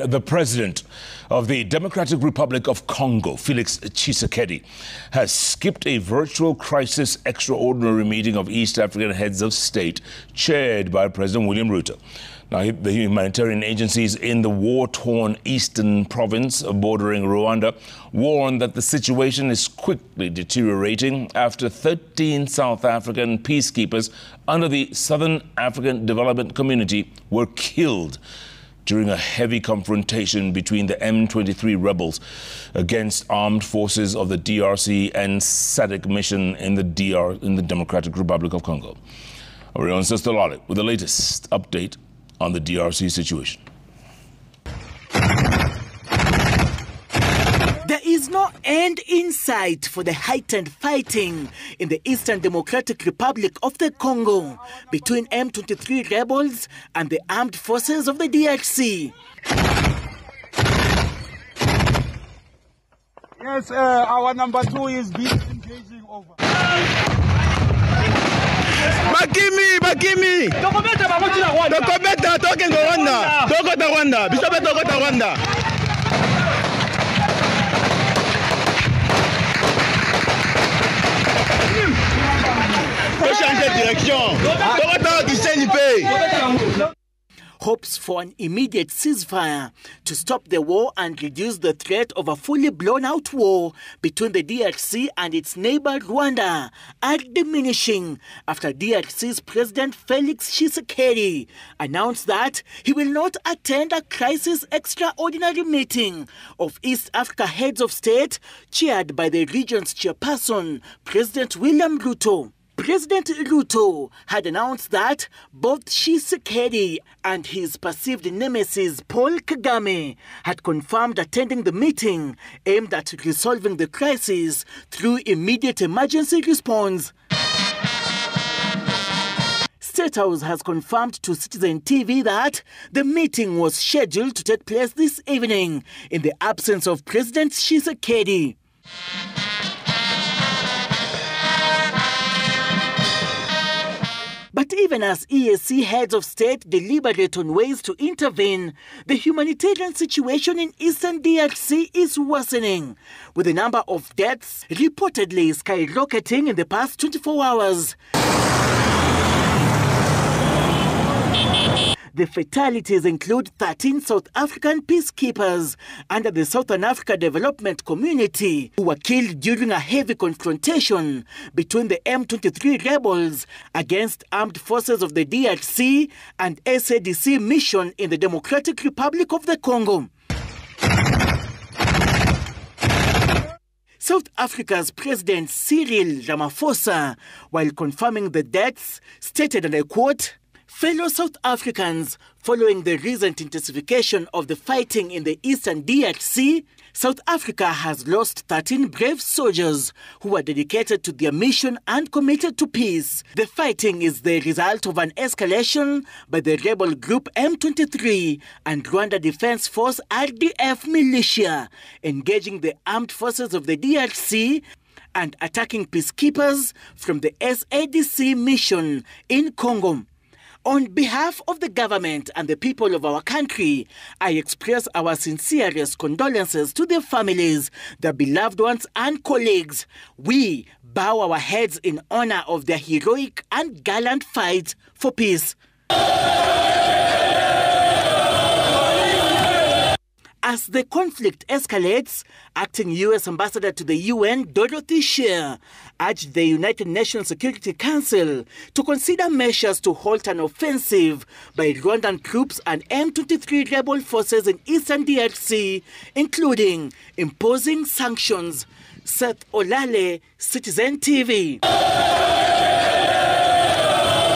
The President of the Democratic Republic of Congo, Felix Tshisekedi, has skipped a virtual crisis extraordinary meeting of East African heads of state chaired by President William Ruto. Now, the humanitarian agencies in the war-torn eastern province bordering Rwanda warn that the situation is quickly deteriorating after 13 South African peacekeepers under the Southern African Development Community were killed during a heavy confrontation between the M23 rebels against armed forces of the DRC and SADC Mission in the Democratic Republic of Congo. Our own Seth Olale with the latest update on the DRC situation. There is no end in sight for the heightened fighting in the Eastern Democratic Republic of the Congo between M23 rebels and the armed forces of the DRC. Yes, our number 2 is engaging over. Bakimi! Dokometa talking Rwanda! Rwanda! Bishop Rwanda! Hopes for an immediate ceasefire to stop the war and reduce the threat of a fully blown-out war between the DRC and its neighbor Rwanda are diminishing after DRC's President Felix Tshisekedi announced that he will not attend a crisis extraordinary meeting of East Africa heads of state chaired by the region's chairperson, President William Ruto. President Ruto had announced that both Tshisekedi and his perceived nemesis Paul Kagame had confirmed attending the meeting aimed at resolving the crisis through immediate emergency response. State House has confirmed to Citizen TV that the meeting was scheduled to take place this evening in the absence of President Tshisekedi. But even as EAC heads of state deliberate on ways to intervene, the humanitarian situation in eastern DRC is worsening, with the number of deaths reportedly skyrocketing in the past 24 hours. The fatalities include 13 South African peacekeepers under the Southern Africa Development Community who were killed during a heavy confrontation between the M23 rebels against armed forces of the DRC and SADC Mission in the Democratic Republic of the Congo. South Africa's President Cyril Ramaphosa, while confirming the deaths, stated, and I quote, "Fellow South Africans, following the recent intensification of the fighting in the eastern DRC, South Africa has lost 13 brave soldiers who were dedicated to their mission and committed to peace. The fighting is the result of an escalation by the rebel group M23 and Rwanda Defense Force RDF militia, engaging the armed forces of the DRC and attacking peacekeepers from the SADC Mission in Congo. On behalf of the government and the people of our country, I express our sincerest condolences to their families, their beloved ones and colleagues. We bow our heads in honor of their heroic and gallant fight for peace." As the conflict escalates, acting U.S. Ambassador to the UN, Dorothy Sher, urged the United Nations Security Council to consider measures to halt an offensive by Rwandan troops and M23 rebel forces in eastern DRC, including imposing sanctions. Seth Olale, Citizen TV.